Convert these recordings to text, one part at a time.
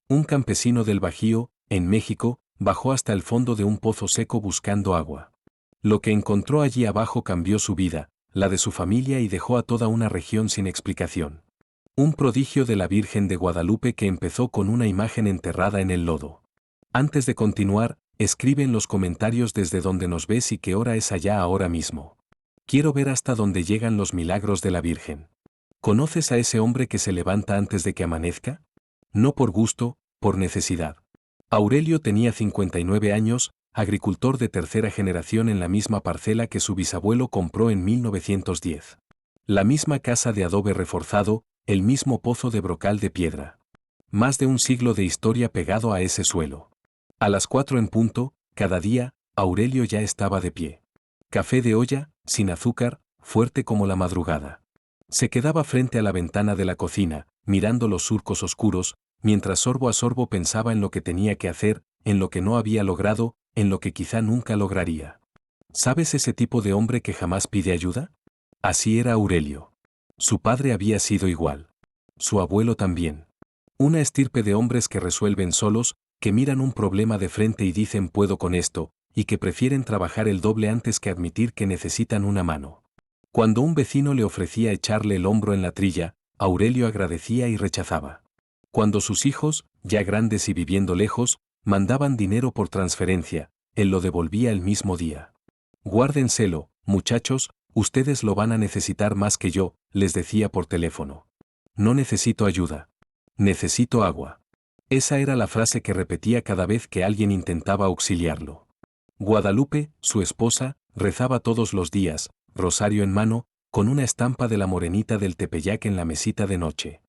Un campesino del Bajío, en México, bajó hasta el fondo de un pozo seco buscando agua. Lo que encontró allí abajo cambió su vida, la de su familia y dejó a toda una región sin explicación. Un prodigio de la Virgen de Guadalupe que empezó con una imagen enterrada en el lodo. Antes de continuar, escribe en los comentarios desde donde nos ves y qué hora es allá ahora mismo. Quiero ver hasta dónde llegan los milagros de la Virgen. ¿Conoces a ese hombre que se levanta antes de que amanezca? No por gusto, por necesidad. Aurelio tenía 59 años, agricultor de tercera generación en la misma parcela que su bisabuelo compró en 1910. La misma casa de adobe reforzado, el mismo pozo de brocal de piedra. Más de un siglo de historia pegado a ese suelo. A las 4 en punto, cada día, Aurelio ya estaba de pie. Café de olla, sin azúcar, fuerte como la madrugada. Se quedaba frente a la ventana de la cocina, mirando los surcos oscuros, mientras sorbo a sorbo pensaba en lo que tenía que hacer, en lo que no había logrado, en lo que quizá nunca lograría. ¿Sabes ese tipo de hombre que jamás pide ayuda? Así era Aurelio. Su padre había sido igual. Su abuelo también. Una estirpe de hombres que resuelven solos, que miran un problema de frente y dicen puedo con esto, y que prefieren trabajar el doble antes que admitir que necesitan una mano. Cuando un vecino le ofrecía echarle el hombro en la trilla, Aurelio agradecía y rechazaba. Cuando sus hijos, ya grandes y viviendo lejos, mandaban dinero por transferencia, él lo devolvía el mismo día. Guárdenselo, muchachos, ustedes lo van a necesitar más que yo, les decía por teléfono. No necesito ayuda. Necesito agua. Esa era la frase que repetía cada vez que alguien intentaba auxiliarlo. Guadalupe, su esposa, rezaba todos los días, rosario en mano, con una estampa de la morenita del Tepeyac en la mesita de noche.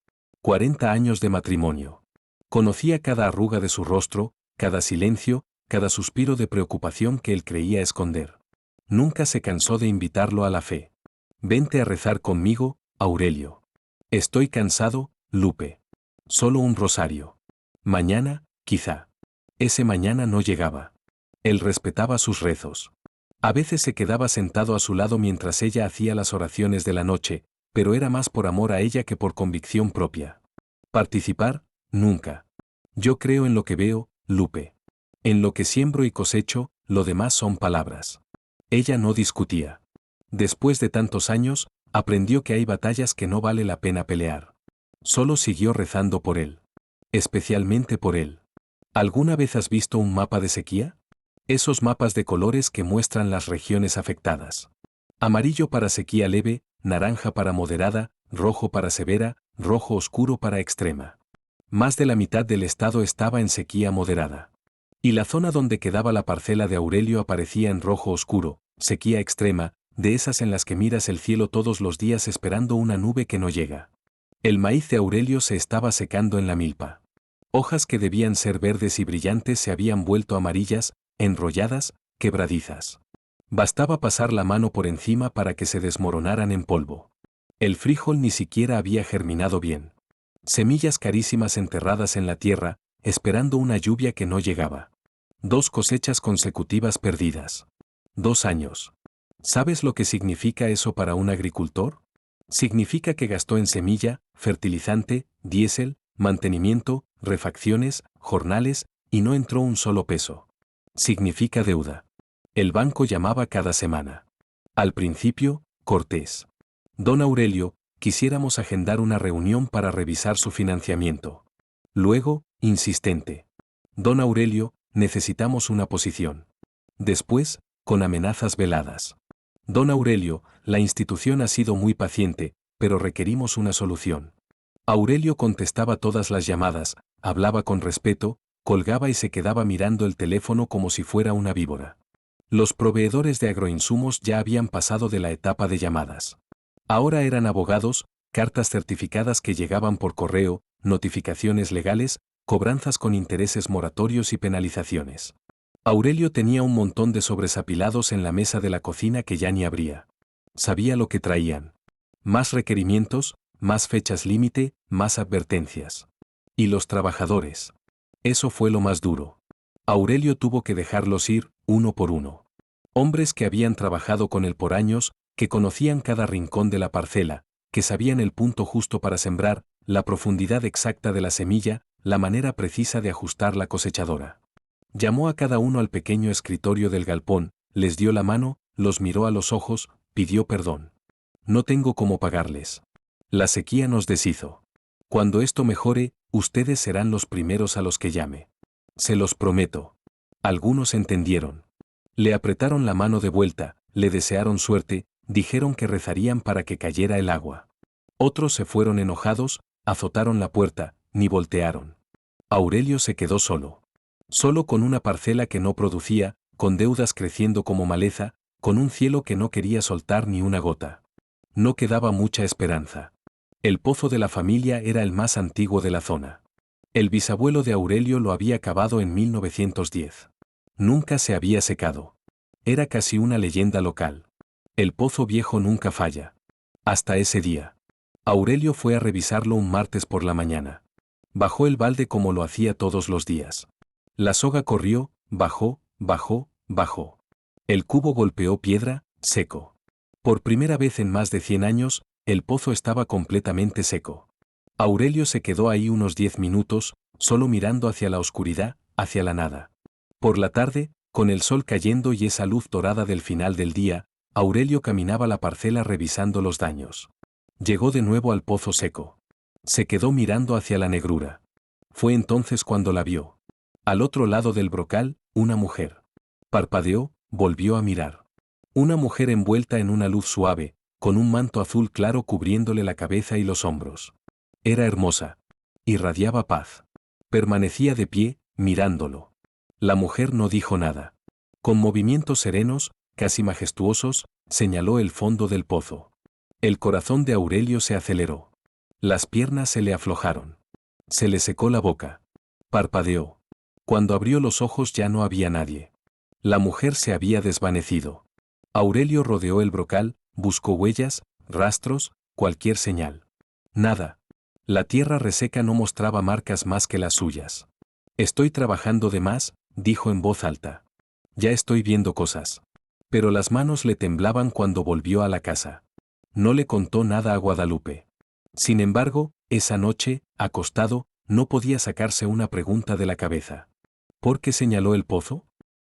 40 años de matrimonio. Conocía cada arruga de su rostro, cada silencio, cada suspiro de preocupación que él creía esconder. Nunca se cansó de invitarlo a la fe. Vente a rezar conmigo, Aurelio. Estoy cansado, Lupe. Solo un rosario. Mañana, quizá. Ese mañana no llegaba. Él respetaba sus rezos. A veces se quedaba sentado a su lado mientras ella hacía las oraciones de la noche, pero era más por amor a ella que por convicción propia. Participar, nunca. Yo creo en lo que veo, Lupe. En lo que siembro y cosecho, lo demás son palabras. Ella no discutía. Después de tantos años, aprendió que hay batallas que no vale la pena pelear. Solo siguió rezando por él. Especialmente por él. ¿Alguna vez has visto un mapa de sequía? Esos mapas de colores que muestran las regiones afectadas. Amarillo para sequía leve, naranja para moderada, rojo para severa, rojo oscuro para extrema. Más de la mitad del estado estaba en sequía moderada. Y la zona donde quedaba la parcela de Aurelio aparecía en rojo oscuro, sequía extrema, de esas en las que miras el cielo todos los días esperando una nube que no llega. El maíz de Aurelio se estaba secando en la milpa. Hojas que debían ser verdes y brillantes se habían vuelto amarillas, enrolladas, quebradizas. Bastaba pasar la mano por encima para que se desmoronaran en polvo. El frijol ni siquiera había germinado bien. Semillas carísimas enterradas en la tierra, esperando una lluvia que no llegaba. 2 cosechas consecutivas perdidas. 2 años. ¿Sabes lo que significa eso para un agricultor? Significa que gastó en semilla, fertilizante, diésel, mantenimiento, refacciones, jornales, y no entró un solo peso. Significa deuda. El banco llamaba cada semana. Al principio, cortés. Don Aurelio, quisiéramos agendar una reunión para revisar su financiamiento. Luego, insistente. Don Aurelio, necesitamos una posición. Después, con amenazas veladas. Don Aurelio, la institución ha sido muy paciente, pero requerimos una solución. Aurelio contestaba todas las llamadas, hablaba con respeto, colgaba y se quedaba mirando el teléfono como si fuera una víbora. Los proveedores de agroinsumos ya habían pasado de la etapa de llamadas. Ahora eran abogados, cartas certificadas que llegaban por correo, notificaciones legales, cobranzas con intereses moratorios y penalizaciones. Aurelio tenía un montón de sobres apilados en la mesa de la cocina que ya ni abría. Sabía lo que traían. Más requerimientos, más fechas límite, más advertencias. ¿Y los trabajadores? Eso fue lo más duro. Aurelio tuvo que dejarlos ir, uno por uno. Hombres que habían trabajado con él por años, que conocían cada rincón de la parcela, que sabían el punto justo para sembrar, la profundidad exacta de la semilla, la manera precisa de ajustar la cosechadora. Llamó a cada uno al pequeño escritorio del galpón, les dio la mano, los miró a los ojos, pidió perdón. No tengo cómo pagarles. La sequía nos deshizo. Cuando esto mejore, ustedes serán los primeros a los que llame. Se los prometo. Algunos entendieron. Le apretaron la mano de vuelta, le desearon suerte, dijeron que rezarían para que cayera el agua. Otros se fueron enojados, azotaron la puerta, ni voltearon. Aurelio se quedó solo. Solo con una parcela que no producía, con deudas creciendo como maleza, con un cielo que no quería soltar ni una gota. No quedaba mucha esperanza. El pozo de la familia era el más antiguo de la zona. El bisabuelo de Aurelio lo había cavado en 1910. Nunca se había secado. Era casi una leyenda local. El pozo viejo nunca falla. Hasta ese día. Aurelio fue a revisarlo un martes por la mañana. Bajó el balde como lo hacía todos los días. La soga corrió, bajó, bajó, bajó. El cubo golpeó piedra, seco. Por primera vez en más de 100 años, el pozo estaba completamente seco. Aurelio se quedó ahí unos 10 minutos, solo mirando hacia la oscuridad, hacia la nada. Por la tarde, con el sol cayendo y esa luz dorada del final del día, Aurelio caminaba la parcela revisando los daños. Llegó de nuevo al pozo seco. Se quedó mirando hacia la negrura. Fue entonces cuando la vio. Al otro lado del brocal, una mujer. Parpadeó, volvió a mirar. Una mujer envuelta en una luz suave, con un manto azul claro cubriéndole la cabeza y los hombros. Era hermosa. Irradiaba paz. Permanecía de pie, mirándolo. La mujer no dijo nada. Con movimientos serenos, casi majestuosos, señaló el fondo del pozo. El corazón de Aurelio se aceleró. Las piernas se le aflojaron. Se le secó la boca. Parpadeó. Cuando abrió los ojos ya no había nadie. La mujer se había desvanecido. Aurelio rodeó el brocal, buscó huellas, rastros, cualquier señal. Nada. La tierra reseca no mostraba marcas más que las suyas. Estoy trabajando de más, dijo en voz alta. Ya estoy viendo cosas. Pero las manos le temblaban cuando volvió a la casa. No le contó nada a Guadalupe. Sin embargo, esa noche, acostado, no podía sacarse una pregunta de la cabeza. ¿Por qué señaló el pozo?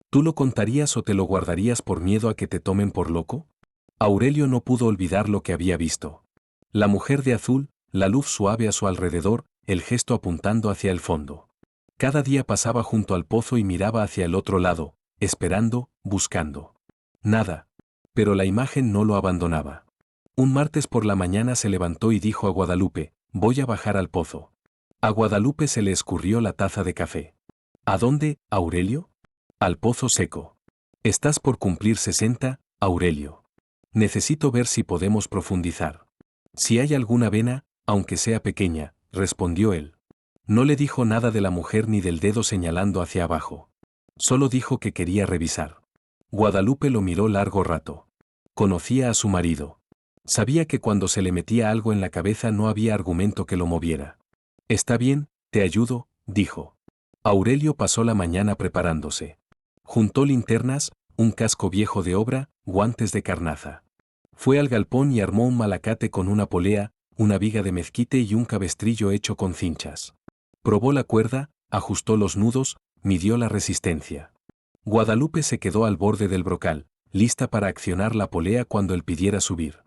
¿Tú lo contarías o te lo guardarías por miedo a que te tomen por loco? Aurelio no pudo olvidar lo que había visto. La mujer de azul, la luz suave a su alrededor, el gesto apuntando hacia el fondo. Cada día pasaba junto al pozo y miraba hacia el otro lado, esperando, buscando. Nada. Pero la imagen no lo abandonaba. Un martes por la mañana se levantó y dijo a Guadalupe, voy a bajar al pozo. A Guadalupe se le escurrió la taza de café. ¿A dónde, Aurelio? Al pozo seco. Estás por cumplir 60, Aurelio. Necesito ver si podemos profundizar. Si hay alguna vena, aunque sea pequeña, respondió él. No le dijo nada de la mujer ni del dedo señalando hacia abajo. Solo dijo que quería revisar. Guadalupe lo miró largo rato. Conocía a su marido. Sabía que cuando se le metía algo en la cabeza no había argumento que lo moviera. Está bien, te ayudo, dijo. Aurelio pasó la mañana preparándose. Juntó linternas, un casco viejo de obra, guantes de carnaza. Fue al galpón y armó un malacate con una polea, una viga de mezquite y un cabestrillo hecho con cinchas. Probó la cuerda, ajustó los nudos, midió la resistencia. Guadalupe se quedó al borde del brocal, lista para accionar la polea cuando él pidiera subir.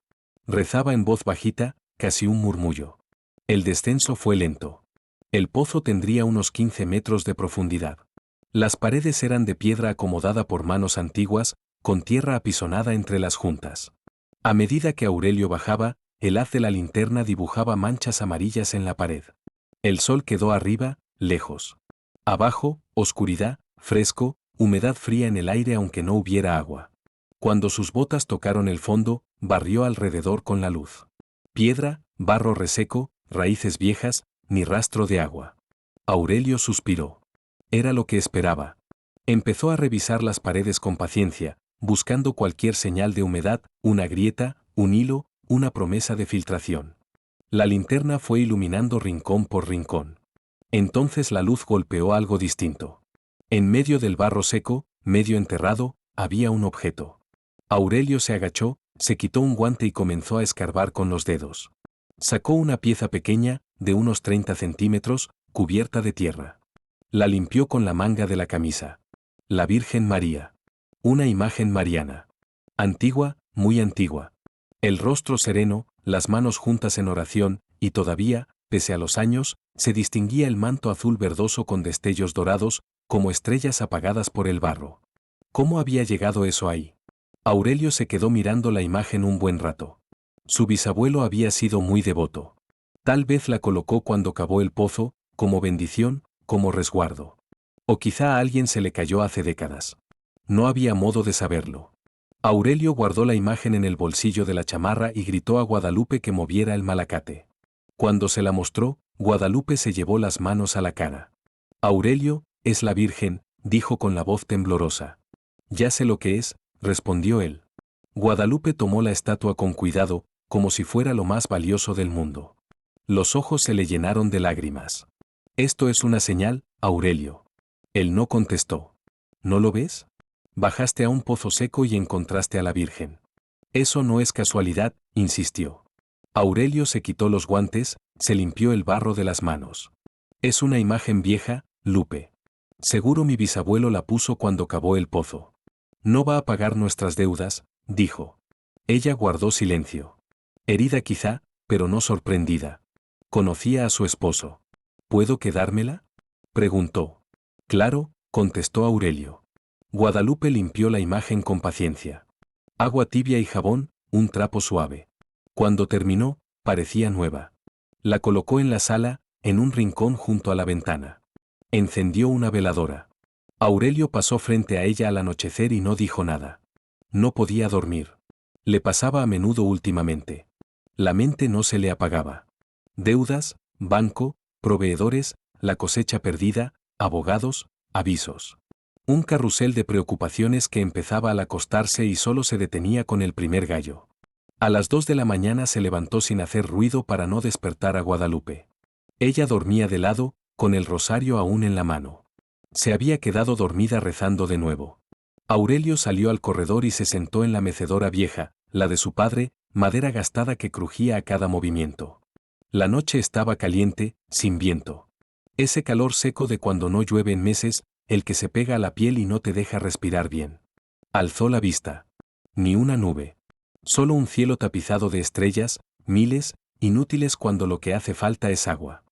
Rezaba en voz bajita, casi un murmullo. El descenso fue lento. El pozo tendría unos 15 metros de profundidad. Las paredes eran de piedra acomodada por manos antiguas, con tierra apisonada entre las juntas. A medida que Aurelio bajaba, el haz de la linterna dibujaba manchas amarillas en la pared. El sol quedó arriba, lejos. Abajo, oscuridad, fresco, humedad fría en el aire aunque no hubiera agua. Cuando sus botas tocaron el fondo, barrió alrededor con la luz. Piedra, barro reseco, raíces viejas, ni rastro de agua. Aurelio suspiró. Era lo que esperaba. Empezó a revisar las paredes con paciencia, buscando cualquier señal de humedad, una grieta, un hilo, una promesa de filtración. La linterna fue iluminando rincón por rincón. Entonces la luz golpeó algo distinto. En medio del barro seco, medio enterrado, había un objeto. Aurelio se agachó, se quitó un guante y comenzó a escarbar con los dedos. Sacó una pieza pequeña, de unos 30 centímetros, cubierta de tierra. La limpió con la manga de la camisa. La Virgen María. Una imagen mariana. Antigua, muy antigua. El rostro sereno, las manos juntas en oración, y todavía, pese a los años, se distinguía el manto azul verdoso con destellos dorados, como estrellas apagadas por el barro. ¿Cómo había llegado eso ahí? Aurelio se quedó mirando la imagen un buen rato. Su bisabuelo había sido muy devoto. Tal vez la colocó cuando cavó el pozo, como bendición, como resguardo. O quizá a alguien se le cayó hace décadas. No había modo de saberlo. Aurelio guardó la imagen en el bolsillo de la chamarra y gritó a Guadalupe que moviera el malacate. Cuando se la mostró, Guadalupe se llevó las manos a la cara. Aurelio, es la Virgen, dijo con la voz temblorosa. Ya sé lo que es, respondió él. Guadalupe tomó la estatua con cuidado, como si fuera lo más valioso del mundo. Los ojos se le llenaron de lágrimas. Esto es una señal, Aurelio. Él no contestó. ¿No lo ves? Bajaste a un pozo seco y encontraste a la Virgen. Eso no es casualidad, insistió. Aurelio se quitó los guantes, se limpió el barro de las manos. Es una imagen vieja, Lupe. Seguro mi bisabuelo la puso cuando cavó el pozo. No va a pagar nuestras deudas, dijo. Ella guardó silencio. Herida quizá, pero no sorprendida. Conocía a su esposo. ¿Puedo quedármela? Preguntó. Claro, contestó Aurelio. Guadalupe limpió la imagen con paciencia. Agua tibia y jabón, un trapo suave. Cuando terminó, parecía nueva. La colocó en la sala, en un rincón junto a la ventana. Encendió una veladora. Aurelio pasó frente a ella al anochecer y no dijo nada. No podía dormir. Le pasaba a menudo últimamente. La mente no se le apagaba. Deudas, banco, proveedores, la cosecha perdida, abogados, avisos. Un carrusel de preocupaciones que empezaba al acostarse y solo se detenía con el primer gallo. A las 2 de la mañana se levantó sin hacer ruido para no despertar a Guadalupe. Ella dormía de lado, con el rosario aún en la mano. Se había quedado dormida rezando de nuevo. Aurelio salió al corredor y se sentó en la mecedora vieja, la de su padre, madera gastada que crujía a cada movimiento. La noche estaba caliente, sin viento. Ese calor seco de cuando no llueve en meses, el que se pega a la piel y no te deja respirar bien. Alzó la vista. Ni una nube. Solo un cielo tapizado de estrellas, miles, inútiles cuando lo que hace falta es agua.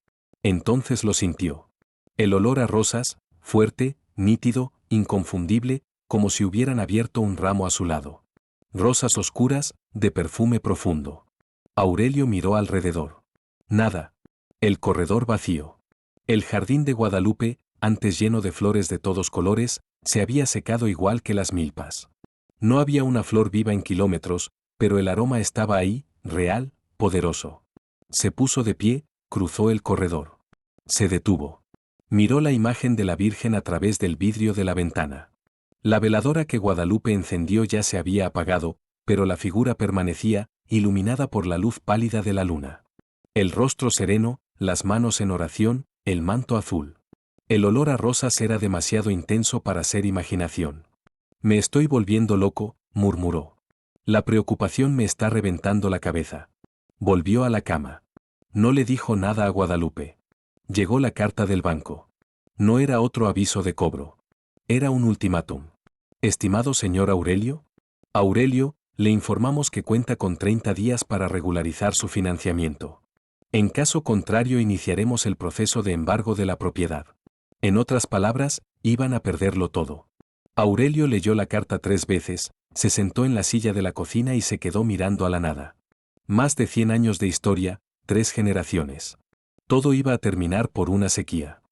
Entonces lo sintió. El olor a rosas, fuerte, nítido, inconfundible, como si hubieran abierto un ramo a su lado. Rosas oscuras, de perfume profundo. Aurelio miró alrededor. Nada. El corredor vacío. El jardín de Guadalupe, antes lleno de flores de todos colores, se había secado igual que las milpas. No había una flor viva en kilómetros, pero el aroma estaba ahí, real, poderoso. Se puso de pie, cruzó el corredor. Se detuvo. Miró la imagen de la Virgen a través del vidrio de la ventana. La veladora que Guadalupe encendió ya se había apagado, pero la figura permanecía, iluminada por la luz pálida de la luna. El rostro sereno, las manos en oración, el manto azul. El olor a rosas era demasiado intenso para ser imaginación. Me estoy volviendo loco, murmuró. La preocupación me está reventando la cabeza. Volvió a la cama. No le dijo nada a Guadalupe. Llegó la carta del banco. No era otro aviso de cobro. Era un ultimátum. Estimado señor Aurelio. Aurelio, le informamos que cuenta con 30 días para regularizar su financiamiento. En caso contrario iniciaremos el proceso de embargo de la propiedad. En otras palabras, iban a perderlo todo. Aurelio leyó la carta 3 veces, se sentó en la silla de la cocina y se quedó mirando a la nada. Más de 100 años de historia, 3 generaciones. Todo iba a terminar por una sequía.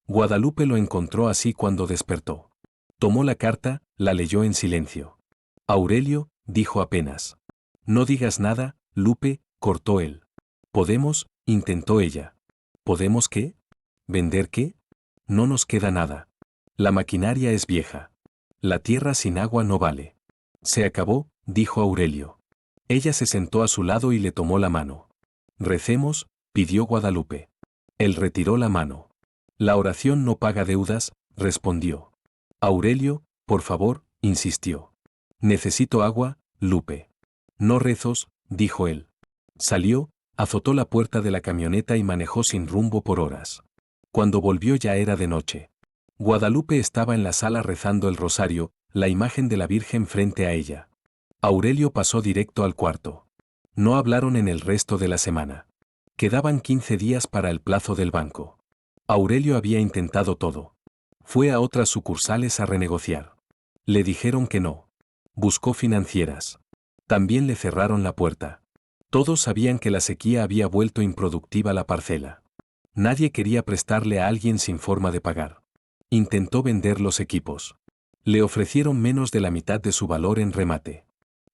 Guadalupe lo encontró así cuando despertó. Tomó la carta, la leyó en silencio. Aurelio, dijo apenas. No digas nada, Lupe, cortó él. ¿Podemos? Intentó ella. ¿Podemos qué? ¿Vender qué? No nos queda nada. La maquinaria es vieja. La tierra sin agua no vale. Se acabó, dijo Aurelio. Ella se sentó a su lado y le tomó la mano. Recemos, pidió Guadalupe. Él retiró la mano. La oración no paga deudas, respondió. Aurelio, por favor, insistió. Necesito agua, Lupe. No rezos, dijo él. Salió, azotó la puerta de la camioneta y manejó sin rumbo por horas. Cuando volvió ya era de noche. Guadalupe estaba en la sala rezando el rosario, la imagen de la Virgen frente a ella. Aurelio pasó directo al cuarto. No hablaron en el resto de la semana. Quedaban 15 días para el plazo del banco. Aurelio había intentado todo. Fue a otras sucursales a renegociar. Le dijeron que no. Buscó financieras. También le cerraron la puerta. Todos sabían que la sequía había vuelto improductiva la parcela. Nadie quería prestarle a alguien sin forma de pagar. Intentó vender los equipos. Le ofrecieron menos de la mitad de su valor en remate.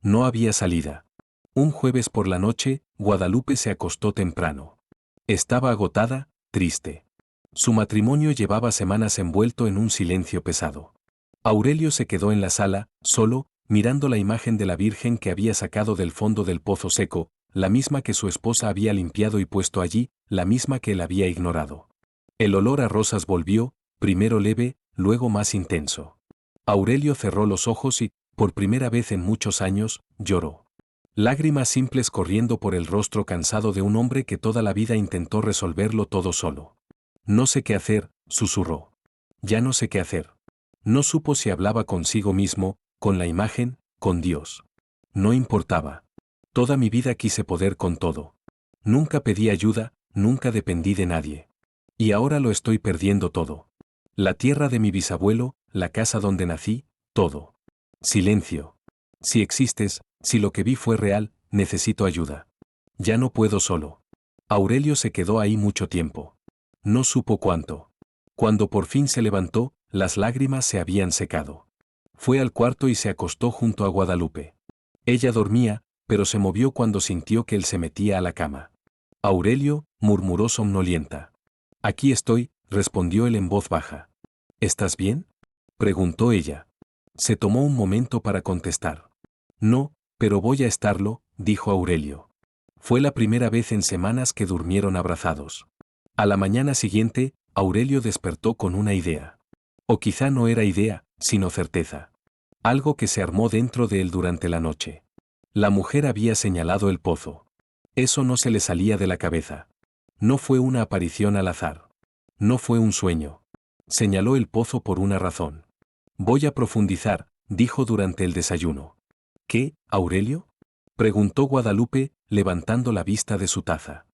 No había salida. Un jueves por la noche, Guadalupe se acostó temprano. Estaba agotada, triste. Su matrimonio llevaba semanas envuelto en un silencio pesado. Aurelio se quedó en la sala, solo, mirando la imagen de la Virgen que había sacado del fondo del pozo seco, la misma que su esposa había limpiado y puesto allí, la misma que él había ignorado. El olor a rosas volvió, primero leve, luego más intenso. Aurelio cerró los ojos y, por primera vez en muchos años, lloró. Lágrimas simples corriendo por el rostro cansado de un hombre que toda la vida intentó resolverlo todo solo. No sé qué hacer, susurró. Ya no sé qué hacer. No supo si hablaba consigo mismo, con la imagen, con Dios. No importaba. Toda mi vida quise poder con todo. Nunca pedí ayuda, nunca dependí de nadie. Y ahora lo estoy perdiendo todo. La tierra de mi bisabuelo, la casa donde nací, todo. Silencio. Si existes, si lo que vi fue real, necesito ayuda. Ya no puedo solo. Aurelio se quedó ahí mucho tiempo. No supo cuánto. Cuando por fin se levantó, las lágrimas se habían secado. Fue al cuarto y se acostó junto a Guadalupe. Ella dormía, pero se movió cuando sintió que él se metía a la cama. Aurelio, murmuró somnolienta. Aquí estoy, respondió él en voz baja. ¿Estás bien?, preguntó ella. Se tomó un momento para contestar. No, pero voy a estarlo, dijo Aurelio. Fue la primera vez en semanas que durmieron abrazados. A la mañana siguiente, Aurelio despertó con una idea. O quizá no era idea, sino certeza. Algo que se armó dentro de él durante la noche. La mujer había señalado el pozo. Eso no se le salía de la cabeza. No fue una aparición al azar. No fue un sueño. Señaló el pozo por una razón. Voy a profundizar, dijo durante el desayuno. ¿Qué, Aurelio?, preguntó Guadalupe, levantando la vista de su taza.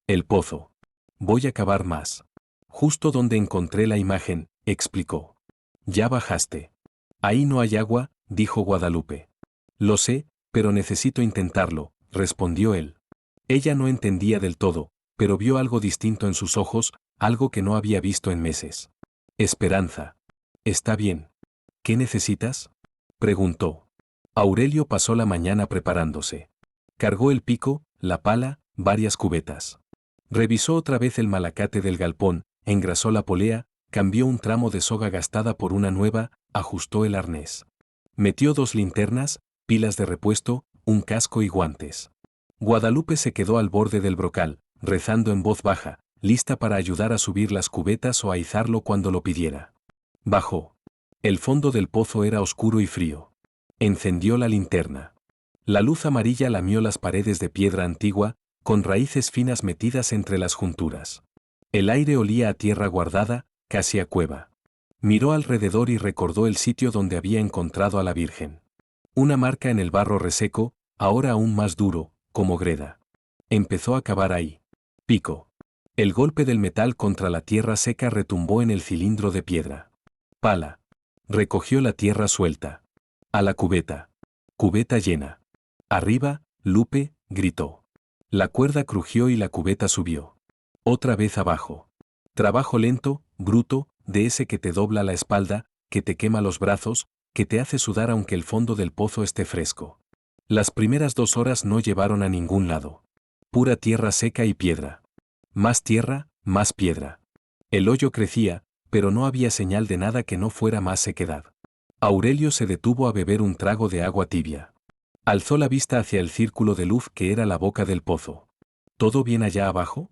El pozo. Voy a cavar más. Justo donde encontré la imagen, explicó. Ya bajaste. Ahí no hay agua, dijo Guadalupe. Lo sé, pero necesito intentarlo, respondió él. Ella no entendía del todo, pero vio algo distinto en sus ojos, algo que no había visto en meses. Esperanza. Está bien. ¿Qué necesitas?, preguntó. Aurelio pasó la mañana preparándose. Cargó el pico, la pala, varias cubetas. Revisó otra vez el malacate del galpón, engrasó la polea, cambió un tramo de soga gastada por una nueva, ajustó el arnés. Metió 2 linternas, pilas de repuesto, un casco y guantes. Guadalupe se quedó al borde del brocal, rezando en voz baja, lista para ayudar a subir las cubetas o a izarlo cuando lo pidiera. Bajó. El fondo del pozo era oscuro y frío. Encendió la linterna. La luz amarilla lamió las paredes de piedra antigua, con raíces finas metidas entre las junturas. El aire olía a tierra guardada, casi a cueva. Miró alrededor y recordó el sitio donde había encontrado a la Virgen. Una marca en el barro reseco, ahora aún más duro, como greda. Empezó a cavar ahí. Pico. El golpe del metal contra la tierra seca retumbó en el cilindro de piedra. Pala. Recogió la tierra suelta. A la cubeta. Cubeta llena. Arriba, Lupe, gritó. La cuerda crujió y la cubeta subió. Otra vez abajo. Trabajo lento, bruto, de ese que te dobla la espalda, que te quema los brazos, que te hace sudar aunque el fondo del pozo esté fresco. Las primeras 2 horas no llevaron a ningún lado. Pura tierra seca y piedra. Más tierra, más piedra. El hoyo crecía, pero no había señal de nada que no fuera más sequedad. Aurelio se detuvo a beber un trago de agua tibia. Alzó la vista hacia el círculo de luz que era la boca del pozo. ¿Todo bien allá abajo?,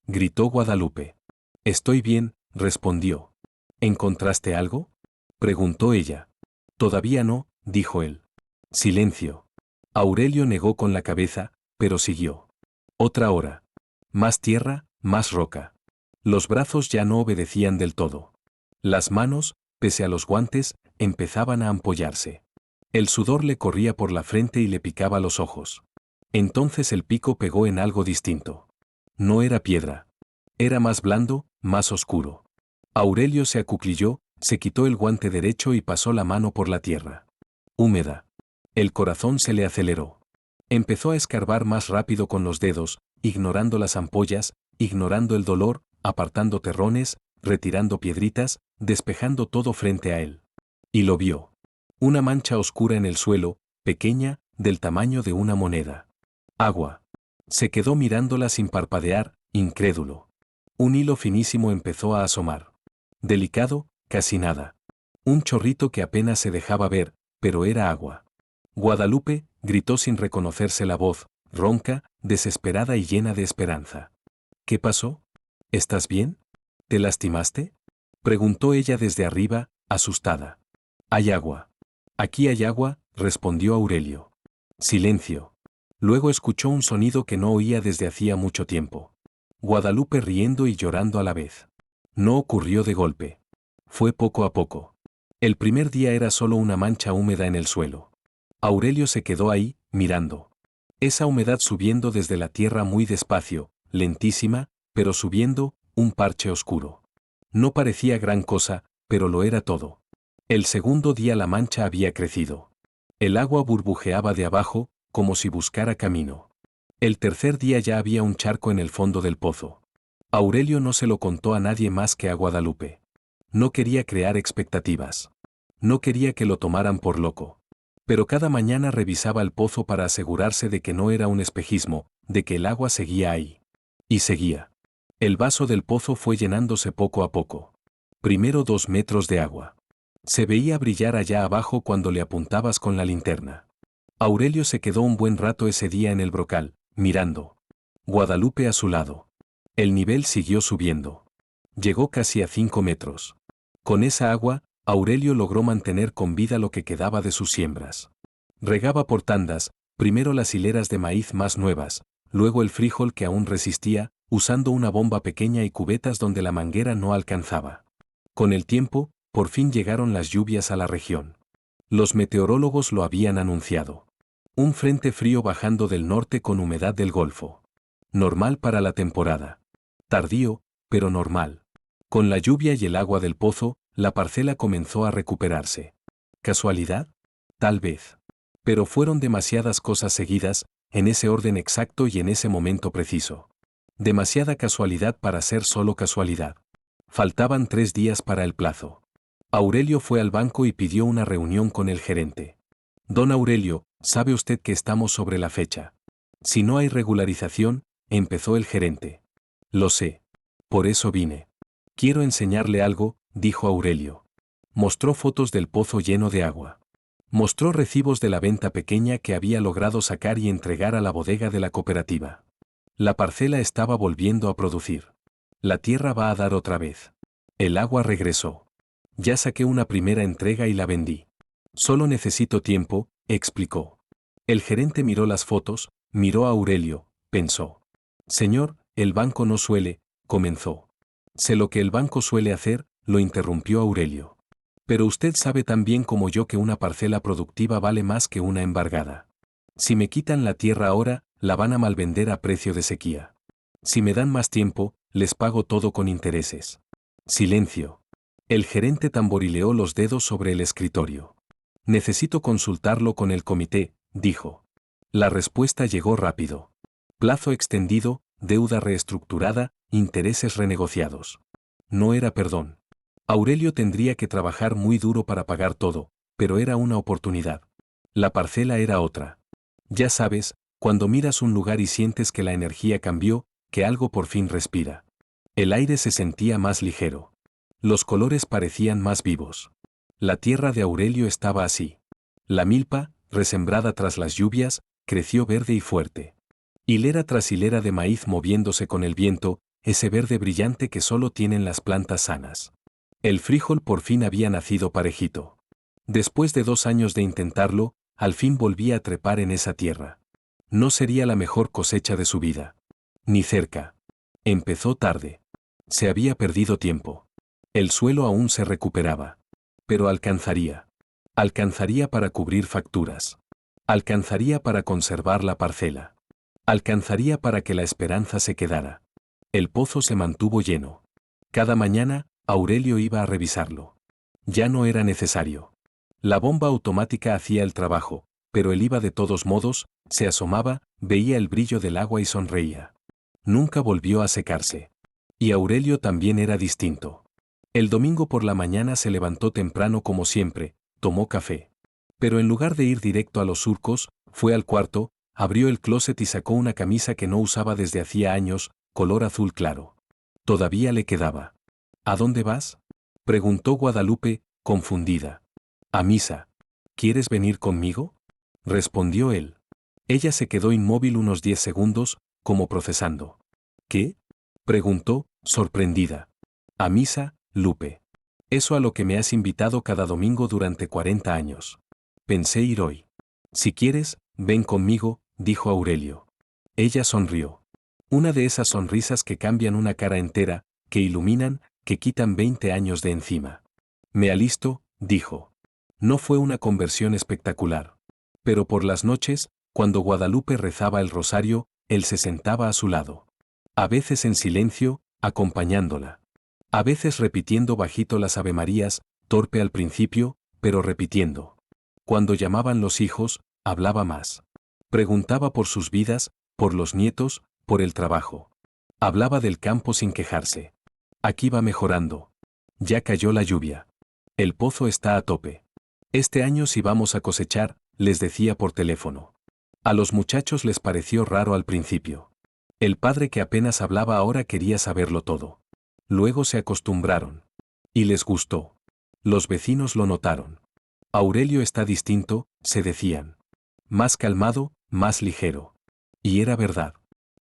gritó Guadalupe. Estoy bien, respondió. ¿Encontraste algo?, preguntó ella. Todavía no, dijo él. Silencio. Aurelio negó con la cabeza, pero siguió. Otra hora. Más tierra, más roca. Los brazos ya no obedecían del todo. Las manos, pese a los guantes, empezaban a ampollarse. El sudor le corría por la frente y le picaba los ojos. Entonces el pico pegó en algo distinto. No era piedra. Era más blando, más oscuro. Aurelio se acuclilló, se quitó el guante derecho y pasó la mano por la tierra. Húmeda. El corazón se le aceleró. Empezó a escarbar más rápido con los dedos, ignorando las ampollas, ignorando el dolor, apartando terrones, retirando piedritas, despejando todo frente a él. Y lo vio. Una mancha oscura en el suelo, pequeña, del tamaño de una moneda. Agua. Se quedó mirándola sin parpadear, incrédulo. Un hilo finísimo empezó a asomar. Delicado, casi nada. Un chorrito que apenas se dejaba ver, pero era agua. Guadalupe, gritó sin reconocerse la voz, ronca, desesperada y llena de esperanza. ¿Qué pasó? ¿Estás bien? ¿Te lastimaste? Preguntó ella desde arriba, asustada. Hay agua. Aquí hay agua, respondió Aurelio. Silencio. Luego escuchó un sonido que no oía desde hacía mucho tiempo. Guadalupe riendo y llorando a la vez. No ocurrió de golpe. Fue poco a poco. El primer día era solo una mancha húmeda en el suelo. Aurelio se quedó ahí, mirando. Esa humedad subiendo desde la tierra muy despacio, lentísima, pero subiendo, un parche oscuro. No parecía gran cosa, pero lo era todo. El segundo día la mancha había crecido. El agua burbujeaba de abajo, como si buscara camino. El tercer día ya había un charco en el fondo del pozo. Aurelio no se lo contó a nadie más que a Guadalupe. No quería crear expectativas. No quería que lo tomaran por loco. Pero cada mañana revisaba el pozo para asegurarse de que no era un espejismo, de que el agua seguía ahí. Y seguía. El vaso del pozo fue llenándose poco a poco. Primero 2 metros de agua. Se veía brillar allá abajo cuando le apuntabas con la linterna. Aurelio se quedó un buen rato ese día en el brocal, mirando. Guadalupe a su lado. El nivel siguió subiendo. Llegó casi a 5 metros. Con esa agua, Aurelio logró mantener con vida lo que quedaba de sus siembras. Regaba por tandas, primero las hileras de maíz más nuevas, luego el frijol que aún resistía, usando una bomba pequeña y cubetas donde la manguera no alcanzaba. Con el tiempo, por fin llegaron las lluvias a la región. Los meteorólogos lo habían anunciado. Un frente frío bajando del norte con humedad del Golfo. Normal para la temporada. Tardío, pero normal. Con la lluvia y el agua del pozo, la parcela comenzó a recuperarse. ¿Casualidad? Tal vez. Pero fueron demasiadas cosas seguidas, en ese orden exacto y en ese momento preciso. Demasiada casualidad para ser solo casualidad. Faltaban 3 días para el plazo. Aurelio fue al banco y pidió una reunión con el gerente. Don Aurelio, sabe usted que estamos sobre la fecha. Si no hay regularización, empezó el gerente. Lo sé. Por eso vine. Quiero enseñarle algo, dijo Aurelio. Mostró fotos del pozo lleno de agua. Mostró recibos de la venta pequeña que había logrado sacar y entregar a la bodega de la cooperativa. La parcela estaba volviendo a producir. La tierra va a dar otra vez. El agua regresó. Ya saqué una primera entrega y la vendí. Solo necesito tiempo, explicó. El gerente miró las fotos, miró a Aurelio, pensó. Señor, el banco no suele, comenzó. Sé lo que el banco suele hacer, lo interrumpió Aurelio. Pero usted sabe tan bien como yo que una parcela productiva vale más que una embargada. Si me quitan la tierra ahora, la van a malvender a precio de sequía. Si me dan más tiempo, les pago todo con intereses. Silencio. El gerente tamborileó los dedos sobre el escritorio. Necesito consultarlo con el comité, dijo. La respuesta llegó rápido. Plazo extendido, deuda reestructurada, intereses renegociados. No era perdón. Aurelio tendría que trabajar muy duro para pagar todo, pero era una oportunidad. La parcela era otra. Ya sabes, cuando miras un lugar y sientes que la energía cambió, que algo por fin respira. El aire se sentía más ligero. Los colores parecían más vivos. La tierra de Aurelio estaba así. La milpa, resembrada tras las lluvias, creció verde y fuerte. Hilera tras hilera de maíz moviéndose con el viento, ese verde brillante que solo tienen las plantas sanas. El frijol por fin había nacido parejito. Después de 2 años de intentarlo, al fin volvía a trepar en esa tierra. No sería la mejor cosecha de su vida. Ni cerca. Empezó tarde. Se había perdido tiempo. El suelo aún se recuperaba. Pero alcanzaría. Alcanzaría para cubrir facturas. Alcanzaría para conservar la parcela. Alcanzaría para que la esperanza se quedara. El pozo se mantuvo lleno. Cada mañana, Aurelio iba a revisarlo. Ya no era necesario. La bomba automática hacía el trabajo, pero él iba de todos modos, se asomaba, veía el brillo del agua y sonreía. Nunca volvió a secarse. Y Aurelio también era distinto. El domingo por la mañana se levantó temprano como siempre, tomó café. Pero en lugar de ir directo a los surcos, fue al cuarto, abrió el closet y sacó una camisa que no usaba desde hacía años, color azul claro. Todavía le quedaba. ¿A dónde vas?, preguntó Guadalupe, confundida. A misa. ¿Quieres venir conmigo?, respondió él. Ella se quedó inmóvil unos 10 segundos, como procesando. ¿Qué?, preguntó, sorprendida. A misa, Lupe. Eso a lo que me has invitado cada domingo durante 40 años. Pensé ir hoy. Si quieres, ven conmigo, dijo Aurelio. Ella sonrió. Una de esas sonrisas que cambian una cara entera, que iluminan, que quitan 20 años de encima. Me alisto, dijo. No fue una conversión espectacular. Pero por las noches, cuando Guadalupe rezaba el rosario, él se sentaba a su lado. A veces en silencio, acompañándola. A veces repitiendo bajito las avemarías, torpe al principio, pero repitiendo. Cuando llamaban los hijos, hablaba más. Preguntaba por sus vidas, por los nietos, por el trabajo. Hablaba del campo sin quejarse. Aquí va mejorando. Ya cayó la lluvia. El pozo está a tope. Este año sí vamos a cosechar, les decía por teléfono. A los muchachos les pareció raro al principio. El padre que apenas hablaba ahora quería saberlo todo. Luego se acostumbraron. Y les gustó. Los vecinos lo notaron. Aurelio está distinto, se decían. Más calmado, más ligero. Y era verdad.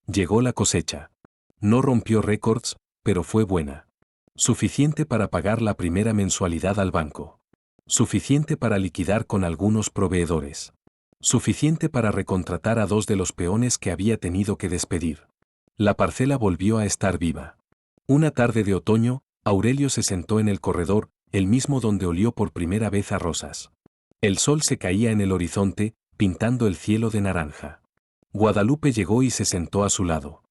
Llegó la cosecha. No rompió récords, pero fue buena. Suficiente para pagar la primera mensualidad al banco. Suficiente para liquidar con algunos proveedores. Suficiente para recontratar a 2 de los peones que había tenido que despedir. La parcela volvió a estar viva. Una tarde de otoño, Aurelio se sentó en el corredor, el mismo donde olió por primera vez a rosas. El sol se caía en el horizonte, pintando el cielo de naranja. Guadalupe llegó y se sentó a su lado.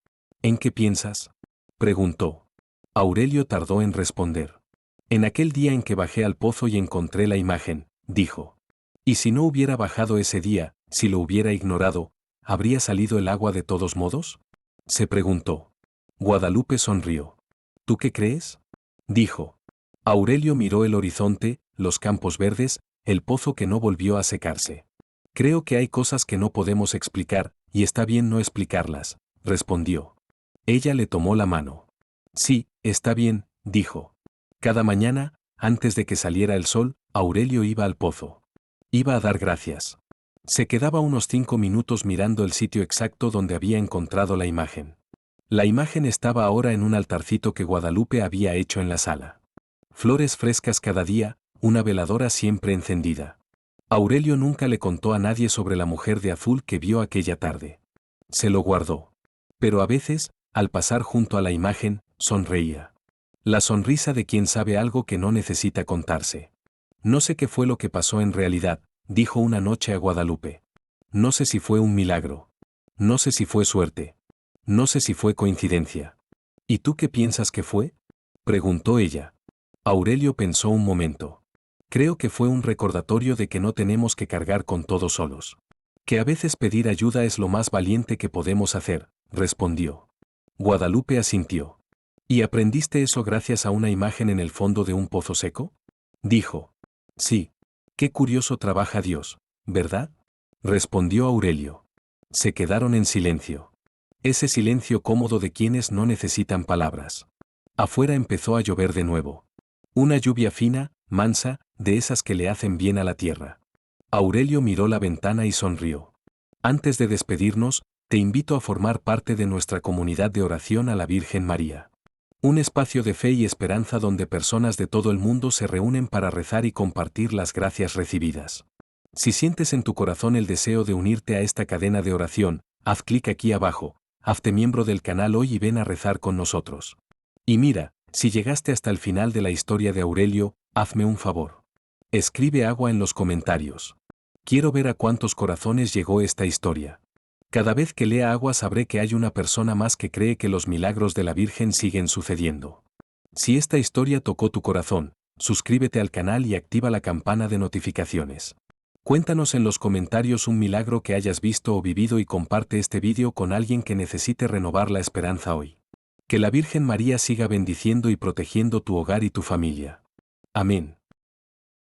¿En qué piensas?, preguntó. Aurelio tardó en responder. En aquel día en que bajé al pozo y encontré la imagen, dijo. ¿Y si no hubiera bajado ese día, si lo hubiera ignorado, habría salido el agua de todos modos?, se preguntó. Guadalupe sonrió. ¿Tú qué crees?, dijo. Aurelio miró el horizonte, los campos verdes, el pozo que no volvió a secarse. Creo que hay cosas que no podemos explicar, y está bien no explicarlas, respondió. Ella le tomó la mano. Sí, está bien, dijo. Cada mañana, antes de que saliera el sol, Aurelio iba al pozo. Iba a dar gracias. Se quedaba unos 5 minutos mirando el sitio exacto donde había encontrado la imagen. La imagen estaba ahora en un altarcito que Guadalupe había hecho en la sala. Flores frescas cada día, una veladora siempre encendida. Aurelio nunca le contó a nadie sobre la mujer de azul que vio aquella tarde. Se lo guardó. Pero a veces, al pasar junto a la imagen, sonreía. La sonrisa de quien sabe algo que no necesita contarse. No sé qué fue lo que pasó en realidad, dijo una noche a Guadalupe. No sé si fue un milagro. No sé si fue suerte. No sé si fue coincidencia. ¿Y tú qué piensas que fue?, preguntó ella. Aurelio pensó un momento. Creo que fue un recordatorio de que no tenemos que cargar con todo solos. Que a veces pedir ayuda es lo más valiente que podemos hacer, respondió. Guadalupe asintió. ¿Y aprendiste eso gracias a una imagen en el fondo de un pozo seco?, dijo. Sí. Qué curioso trabaja Dios, ¿verdad?, respondió Aurelio. Se quedaron en silencio. Ese silencio cómodo de quienes no necesitan palabras. Afuera empezó a llover de nuevo. Una lluvia fina, mansa, de esas que le hacen bien a la tierra. Aurelio miró la ventana y sonrió. Antes de despedirnos, te invito a formar parte de nuestra comunidad de oración a la Virgen María. Un espacio de fe y esperanza donde personas de todo el mundo se reúnen para rezar y compartir las gracias recibidas. Si sientes en tu corazón el deseo de unirte a esta cadena de oración, haz clic aquí abajo, hazte miembro del canal hoy y ven a rezar con nosotros. Y mira, si llegaste hasta el final de la historia de Aurelio, hazme un favor. Escribe Agua en los comentarios. Quiero ver a cuántos corazones llegó esta historia. Cada vez que lea Agua sabré que hay una persona más que cree que los milagros de la Virgen siguen sucediendo. Si esta historia tocó tu corazón, suscríbete al canal y activa la campana de notificaciones. Cuéntanos en los comentarios un milagro que hayas visto o vivido y comparte este vídeo con alguien que necesite renovar la esperanza hoy. Que la Virgen María siga bendiciendo y protegiendo tu hogar y tu familia. Amén.